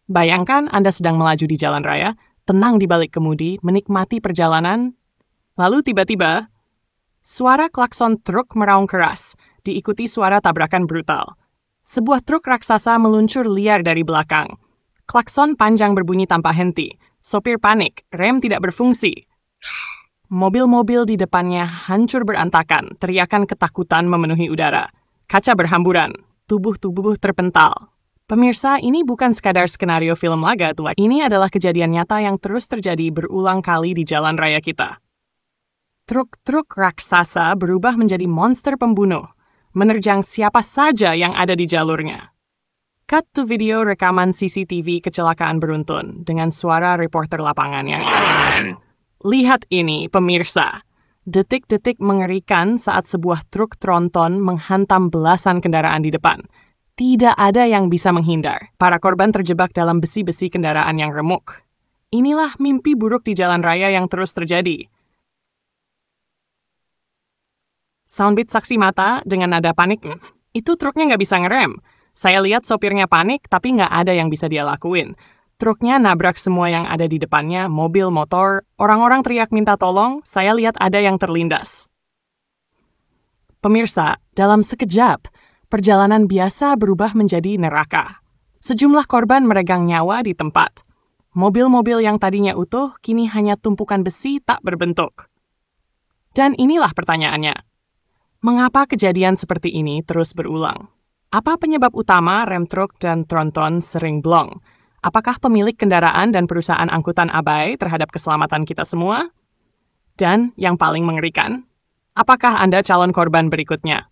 Bayangkan Anda sedang melaju di jalan raya, tenang di balik kemudi, menikmati perjalanan, lalu tiba-tiba, suara klakson truk meraung keras, diikuti suara tabrakan brutal. Sebuah truk raksasa meluncur liar dari belakang. Klakson panjang berbunyi tanpa henti. Sopir panik, rem tidak berfungsi. Mobil-mobil di depannya hancur berantakan, teriakan ketakutan memenuhi udara. Kaca berhamburan, tubuh-tubuh terpental. Pemirsa, ini bukan sekadar skenario film laga tua. Ini adalah kejadian nyata yang terus terjadi berulang kali di jalan raya kita. Truk-truk raksasa berubah menjadi monster pembunuh, menerjang siapa saja yang ada di jalurnya. Cut to video rekaman CCTV kecelakaan beruntun dengan suara reporter lapangan yang lihat ini, pemirsa. Detik-detik mengerikan saat sebuah truk tronton menghantam belasan kendaraan di depan. Tidak ada yang bisa menghindar. Para korban terjebak dalam besi-besi kendaraan yang remuk. Inilah mimpi buruk di jalan raya yang terus terjadi. Soundbit saksi mata dengan nada panik. Itu truknya nggak bisa ngerem. Saya lihat sopirnya panik, tapi nggak ada yang bisa dia lakuin. Truknya nabrak semua yang ada di depannya, mobil, motor. Orang-orang teriak minta tolong, saya lihat ada yang terlindas. Pemirsa, dalam sekejap, perjalanan biasa berubah menjadi neraka. Sejumlah korban meregang nyawa di tempat. Mobil-mobil yang tadinya utuh kini hanya tumpukan besi tak berbentuk. Dan inilah pertanyaannya. Mengapa kejadian seperti ini terus berulang? Apa penyebab utama rem truk dan tronton sering blong? Apakah pemilik kendaraan dan perusahaan angkutan abai terhadap keselamatan kita semua? Dan yang paling mengerikan, apakah Anda calon korban berikutnya?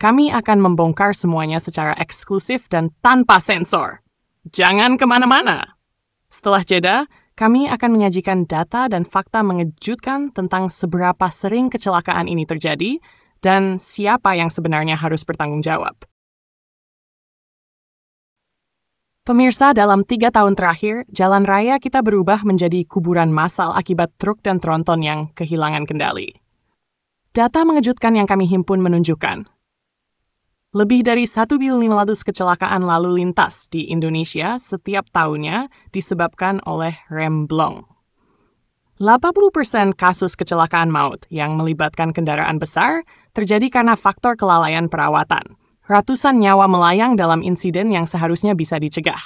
Kami akan membongkar semuanya secara eksklusif dan tanpa sensor. Jangan kemana-mana. Setelah jeda, kami akan menyajikan data dan fakta mengejutkan tentang seberapa sering kecelakaan ini terjadi dan siapa yang sebenarnya harus bertanggung jawab. Pemirsa, dalam 3 tahun terakhir, jalan raya kita berubah menjadi kuburan massal akibat truk dan tronton yang kehilangan kendali. Data mengejutkan yang kami himpun menunjukkan lebih dari 1.500 kecelakaan lalu lintas di Indonesia setiap tahunnya disebabkan oleh rem blong. 80% kasus kecelakaan maut yang melibatkan kendaraan besar terjadi karena faktor kelalaian perawatan. Ratusan nyawa melayang dalam insiden yang seharusnya bisa dicegah.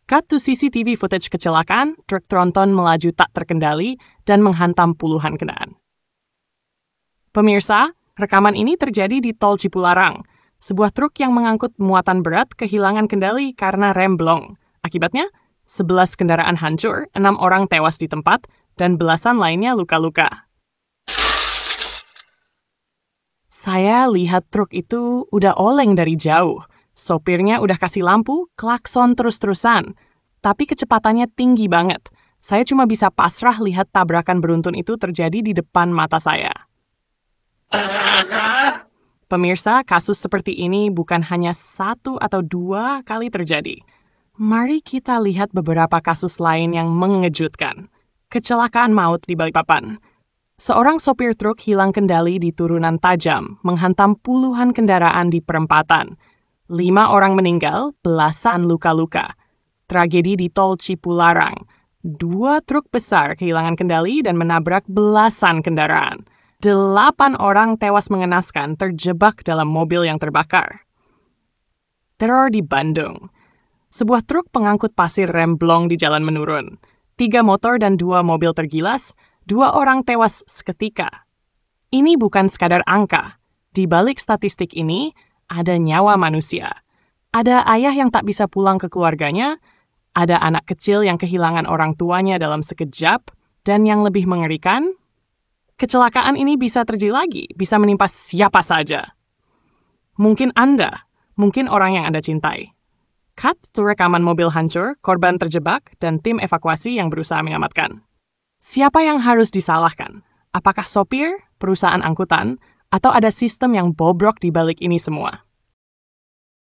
Cut to CCTV footage kecelakaan, truk tronton melaju tak terkendali dan menghantam puluhan kendaraan. Pemirsa, rekaman ini terjadi di Tol Cipularang. Sebuah truk yang mengangkut muatan berat kehilangan kendali karena rem blong. Akibatnya, 11 kendaraan hancur, 6 orang tewas di tempat, dan belasan lainnya luka-luka. Saya lihat truk itu udah oleng dari jauh. Sopirnya udah kasih lampu, klakson terus-terusan. Tapi kecepatannya tinggi banget. Saya cuma bisa pasrah lihat tabrakan beruntun itu terjadi di depan mata saya. Pemirsa, kasus seperti ini bukan hanya 1 atau 2 kali terjadi. Mari kita lihat beberapa kasus lain yang mengejutkan. Kecelakaan maut di Balikpapan. Seorang sopir truk hilang kendali di turunan tajam, menghantam puluhan kendaraan di perempatan. 5 orang meninggal, belasan luka-luka. Tragedi di Tol Cipularang. 2 truk besar kehilangan kendali dan menabrak belasan kendaraan. 8 orang tewas mengenaskan terjebak dalam mobil yang terbakar. Teror di Bandung. Sebuah truk pengangkut pasir rem blong di jalan menurun. 3 motor dan 2 mobil tergilas, 2 orang tewas seketika. Ini bukan sekadar angka. Di balik statistik ini, ada nyawa manusia. Ada ayah yang tak bisa pulang ke keluarganya, ada anak kecil yang kehilangan orang tuanya dalam sekejap, dan yang lebih mengerikan, kecelakaan ini bisa terjadi lagi, bisa menimpa siapa saja. Mungkin Anda, mungkin orang yang Anda cintai. Cut to rekaman mobil hancur, korban terjebak, dan tim evakuasi yang berusaha menyelamatkan. Siapa yang harus disalahkan? Apakah sopir, perusahaan angkutan, atau ada sistem yang bobrok di balik ini semua?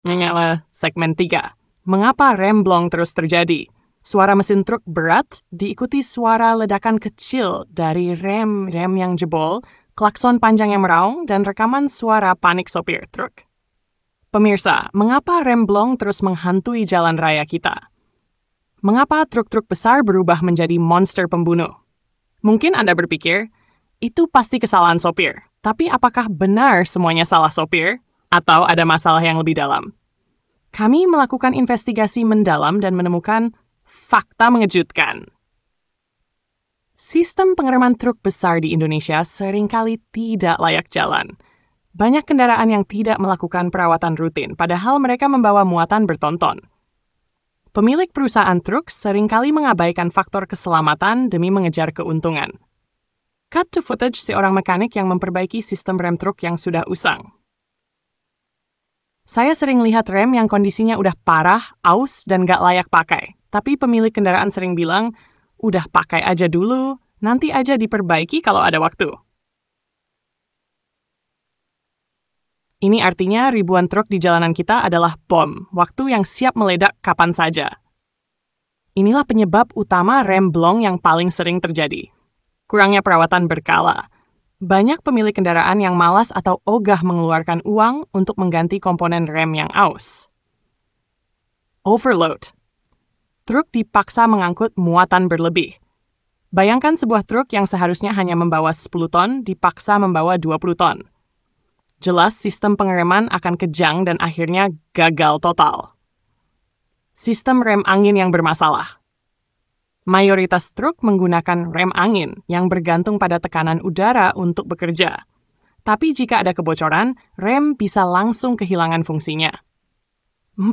Inilah segmen 3. Mengapa rem blong terus terjadi? Suara mesin truk berat diikuti suara ledakan kecil dari rem yang jebol, klakson panjang yang meraung, dan rekaman suara panik sopir truk. Pemirsa, mengapa rem blong terus menghantui jalan raya kita? Mengapa truk-truk besar berubah menjadi monster pembunuh? Mungkin Anda berpikir, itu pasti kesalahan sopir. Tapi apakah benar semuanya salah sopir? Atau ada masalah yang lebih dalam? Kami melakukan investigasi mendalam dan menemukan fakta mengejutkan. Sistem pengereman truk besar di Indonesia seringkali tidak layak jalan. Banyak kendaraan yang tidak melakukan perawatan rutin, padahal mereka membawa muatan bertonton. Pemilik perusahaan truk seringkali mengabaikan faktor keselamatan demi mengejar keuntungan. Cut to footage seorang mekanik yang memperbaiki sistem rem truk yang sudah usang. Saya sering lihat rem yang kondisinya udah parah, aus, dan gak layak pakai. Tapi pemilik kendaraan sering bilang, udah pakai aja dulu, nanti aja diperbaiki kalau ada waktu. Ini artinya ribuan truk di jalanan kita adalah bom, waktu yang siap meledak kapan saja. Inilah penyebab utama rem blong yang paling sering terjadi. Kurangnya perawatan berkala. Banyak pemilik kendaraan yang malas atau ogah mengeluarkan uang untuk mengganti komponen rem yang aus. Overload. Truk dipaksa mengangkut muatan berlebih. Bayangkan sebuah truk yang seharusnya hanya membawa 10 ton dipaksa membawa 20 ton. Jelas sistem pengereman akan kejang dan akhirnya gagal total. Sistem rem angin yang bermasalah. Mayoritas truk menggunakan rem angin yang bergantung pada tekanan udara untuk bekerja. Tapi jika ada kebocoran, rem bisa langsung kehilangan fungsinya. 4.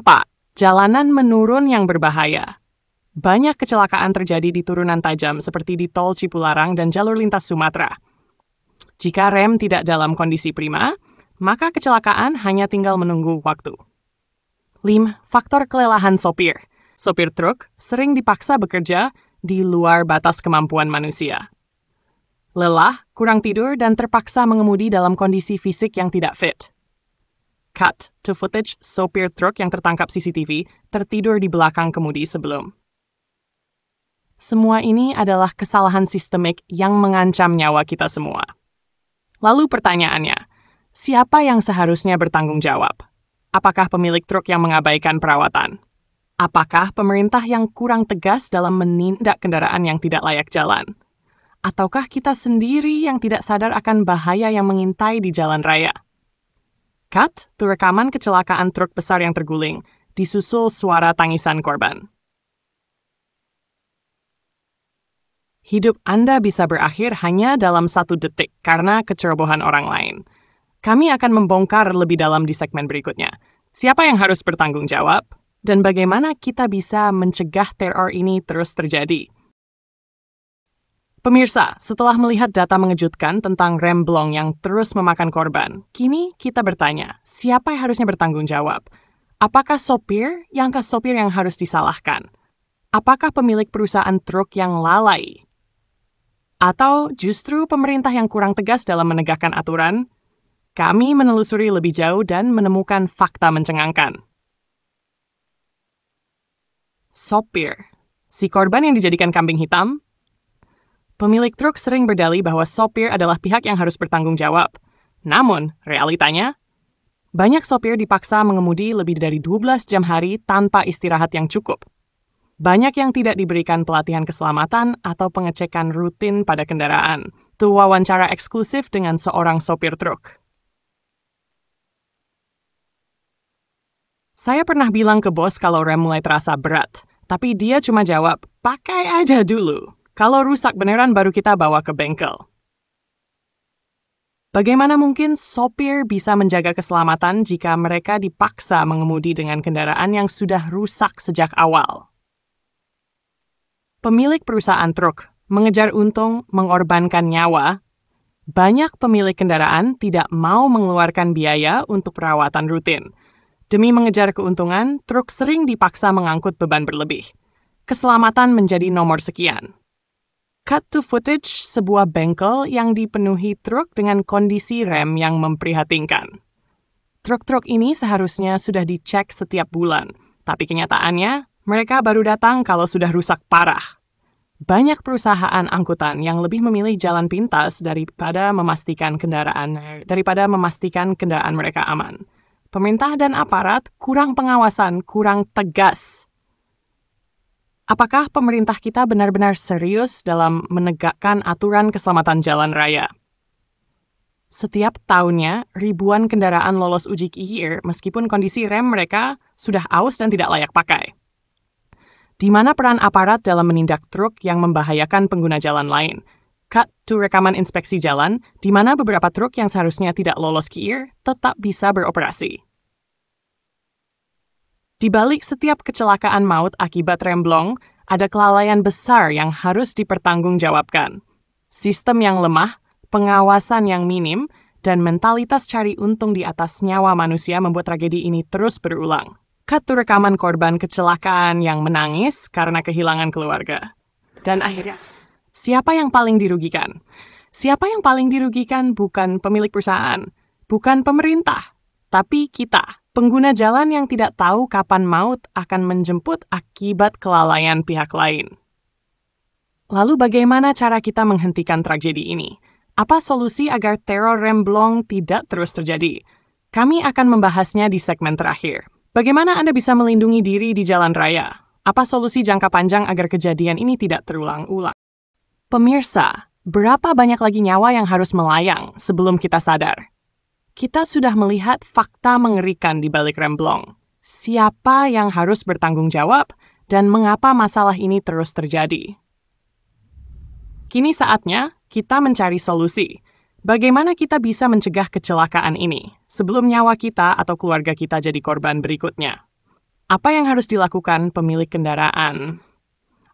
Jalanan menurun yang berbahaya. Banyak kecelakaan terjadi di turunan tajam seperti di Tol Cipularang dan jalur lintas Sumatera. Jika rem tidak dalam kondisi prima, maka kecelakaan hanya tinggal menunggu waktu. 5. Faktor kelelahan sopir. Sopir truk sering dipaksa bekerja di luar batas kemampuan manusia. Lelah, kurang tidur, dan terpaksa mengemudi dalam kondisi fisik yang tidak fit. Cut to footage sopir truk yang tertangkap CCTV tertidur di belakang kemudi sebelum. Semua ini adalah kesalahan sistemik yang mengancam nyawa kita semua. Lalu pertanyaannya, siapa yang seharusnya bertanggung jawab? Apakah pemilik truk yang mengabaikan perawatan? Apakah pemerintah yang kurang tegas dalam menindak kendaraan yang tidak layak jalan? Ataukah kita sendiri yang tidak sadar akan bahaya yang mengintai di jalan raya? Cut to rekaman kecelakaan truk besar yang terguling, disusul suara tangisan korban. Hidup Anda bisa berakhir hanya dalam 1 detik karena kecerobohan orang lain. Kami akan membongkar lebih dalam di segmen berikutnya. Siapa yang harus bertanggung jawab? Dan bagaimana kita bisa mencegah teror ini terus terjadi? Pemirsa, setelah melihat data mengejutkan tentang rem blong yang terus memakan korban, kini kita bertanya, siapa yang harusnya bertanggung jawab? Apakah sopir yang harus disalahkan? Apakah pemilik perusahaan truk yang lalai? Atau justru pemerintah yang kurang tegas dalam menegakkan aturan? Kami menelusuri lebih jauh dan menemukan fakta mencengangkan. Sopir, si korban yang dijadikan kambing hitam? Pemilik truk sering berdalih bahwa sopir adalah pihak yang harus bertanggung jawab. Namun, realitanya, banyak sopir dipaksa mengemudi lebih dari 12 jam hari tanpa istirahat yang cukup. Banyak yang tidak diberikan pelatihan keselamatan atau pengecekan rutin pada kendaraan. Itu wawancara eksklusif dengan seorang sopir truk. Saya pernah bilang ke bos kalau rem mulai terasa berat, tapi dia cuma jawab, pakai aja dulu. Kalau rusak beneran baru kita bawa ke bengkel. Bagaimana mungkin sopir bisa menjaga keselamatan jika mereka dipaksa mengemudi dengan kendaraan yang sudah rusak sejak awal? Pemilik perusahaan truk mengejar untung, mengorbankan nyawa. Banyak pemilik kendaraan tidak mau mengeluarkan biaya untuk perawatan rutin. Demi mengejar keuntungan, truk sering dipaksa mengangkut beban berlebih. Keselamatan menjadi nomor sekian. Cut to footage sebuah bengkel yang dipenuhi truk dengan kondisi rem yang memprihatinkan. Truk-truk ini seharusnya sudah dicek setiap bulan, tapi kenyataannya mereka baru datang kalau sudah rusak parah. Banyak perusahaan angkutan yang lebih memilih jalan pintas daripada memastikan kendaraan mereka aman. Pemerintah dan aparat kurang pengawasan, kurang tegas. Apakah pemerintah kita benar-benar serius dalam menegakkan aturan keselamatan jalan raya? Setiap tahunnya, ribuan kendaraan lolos uji KIR meskipun kondisi rem mereka sudah aus dan tidak layak pakai. Di mana peran aparat dalam menindak truk yang membahayakan pengguna jalan lain? Cut to rekaman inspeksi jalan, di mana beberapa truk yang seharusnya tidak lolos KIR tetap bisa beroperasi. Di balik setiap kecelakaan maut akibat remblong, ada kelalaian besar yang harus dipertanggungjawabkan. Sistem yang lemah, pengawasan yang minim, dan mentalitas cari untung di atas nyawa manusia membuat tragedi ini terus berulang. Cut to rekaman korban kecelakaan yang menangis karena kehilangan keluarga. Dan akhirnya, siapa yang paling dirugikan? Siapa yang paling dirugikan bukan pemilik perusahaan, bukan pemerintah, tapi kita, pengguna jalan yang tidak tahu kapan maut akan menjemput akibat kelalaian pihak lain. Lalu bagaimana cara kita menghentikan tragedi ini? Apa solusi agar teror remblong tidak terus terjadi? Kami akan membahasnya di segmen terakhir. Bagaimana Anda bisa melindungi diri di jalan raya? Apa solusi jangka panjang agar kejadian ini tidak terulang-ulang? Pemirsa, berapa banyak lagi nyawa yang harus melayang sebelum kita sadar? Kita sudah melihat fakta mengerikan di balik remblong. Siapa yang harus bertanggung jawab dan mengapa masalah ini terus terjadi? Kini saatnya kita mencari solusi. Bagaimana kita bisa mencegah kecelakaan ini sebelum nyawa kita atau keluarga kita jadi korban berikutnya? Apa yang harus dilakukan pemilik kendaraan?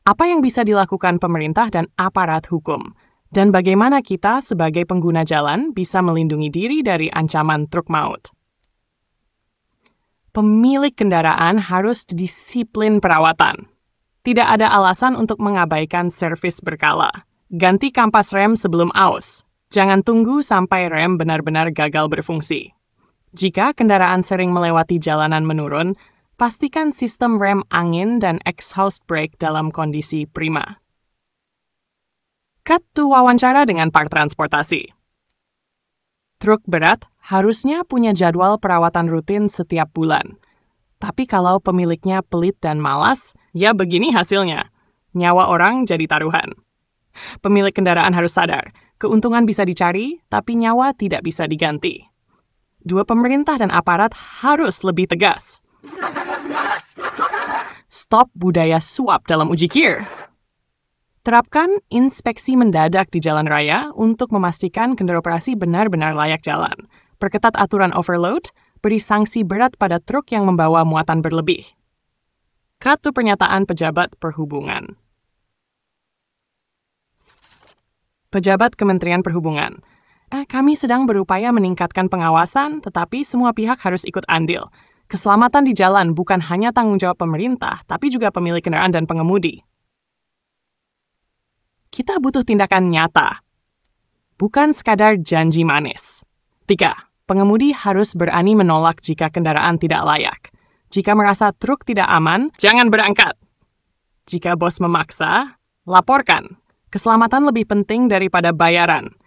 Apa yang bisa dilakukan pemerintah dan aparat hukum? Dan bagaimana kita sebagai pengguna jalan bisa melindungi diri dari ancaman truk maut? Pemilik kendaraan harus disiplin perawatan. Tidak ada alasan untuk mengabaikan servis berkala. Ganti kampas rem sebelum aus. Jangan tunggu sampai rem benar-benar gagal berfungsi. Jika kendaraan sering melewati jalanan menurun, pastikan sistem rem angin dan exhaust brake dalam kondisi prima. Cut to wawancara dengan part transportasi. Truk berat harusnya punya jadwal perawatan rutin setiap bulan. Tapi kalau pemiliknya pelit dan malas, ya begini hasilnya. Nyawa orang jadi taruhan. Pemilik kendaraan harus sadar, keuntungan bisa dicari, tapi nyawa tidak bisa diganti. Dua pemerintah dan aparat harus lebih tegas. Stop budaya suap dalam uji KIR. Terapkan inspeksi mendadak di jalan raya untuk memastikan kendaraan operasi benar-benar layak jalan. Perketat aturan overload, beri sanksi berat pada truk yang membawa muatan berlebih. Cut to pernyataan pejabat perhubungan. Pejabat Kementerian Perhubungan. Kami sedang berupaya meningkatkan pengawasan, tetapi semua pihak harus ikut andil. Keselamatan di jalan bukan hanya tanggung jawab pemerintah, tapi juga pemilik kendaraan dan pengemudi. Kita butuh tindakan nyata, bukan sekadar janji manis. 3. Pengemudi harus berani menolak jika kendaraan tidak layak. Jika merasa truk tidak aman, jangan berangkat. Jika bos memaksa, laporkan. Keselamatan lebih penting daripada bayaran.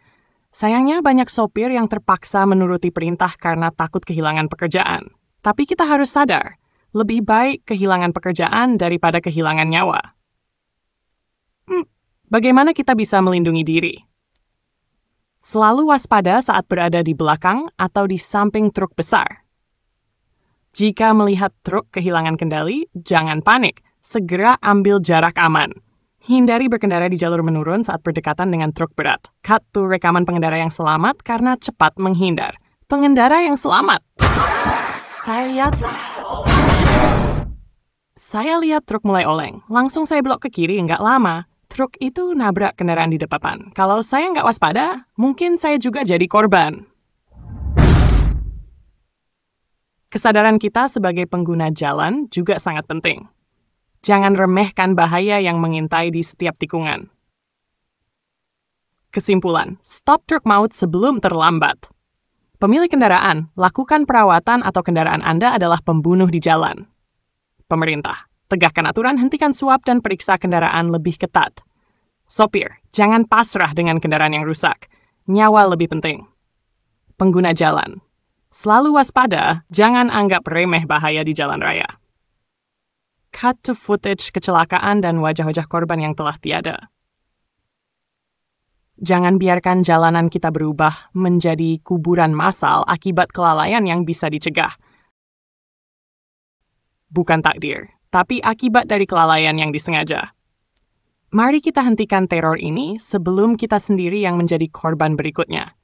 Sayangnya banyak sopir yang terpaksa menuruti perintah karena takut kehilangan pekerjaan. Tapi kita harus sadar, lebih baik kehilangan pekerjaan daripada kehilangan nyawa. Bagaimana kita bisa melindungi diri? Selalu waspada saat berada di belakang atau di samping truk besar. Jika melihat truk kehilangan kendali, jangan panik. Segera ambil jarak aman. Hindari berkendara di jalur menurun saat berdekatan dengan truk berat. Cut to rekaman pengendara yang selamat karena cepat menghindar. Pengendara yang selamat. Saya lihat truk mulai oleng. Langsung saya belok ke kiri, nggak lama. Truk itu nabrak kendaraan di depan. Kalau saya nggak waspada, mungkin saya juga jadi korban. Kesadaran kita sebagai pengguna jalan juga sangat penting. Jangan remehkan bahaya yang mengintai di setiap tikungan. Kesimpulan, stop truk maut sebelum terlambat. Pemilik kendaraan, lakukan perawatan atau kendaraan Anda adalah pembunuh di jalan. Pemerintah, tegakkan aturan, hentikan suap dan periksa kendaraan lebih ketat. Sopir, jangan pasrah dengan kendaraan yang rusak. Nyawa lebih penting. Pengguna jalan, Selalu waspada, jangan anggap remeh bahaya di jalan raya. Cut to footage kecelakaan dan wajah-wajah korban yang telah tiada. Jangan biarkan jalanan kita berubah menjadi kuburan massal akibat kelalaian yang bisa dicegah. Bukan takdir, tapi akibat dari kelalaian yang disengaja. Mari kita hentikan teror ini sebelum kita sendiri yang menjadi korban berikutnya.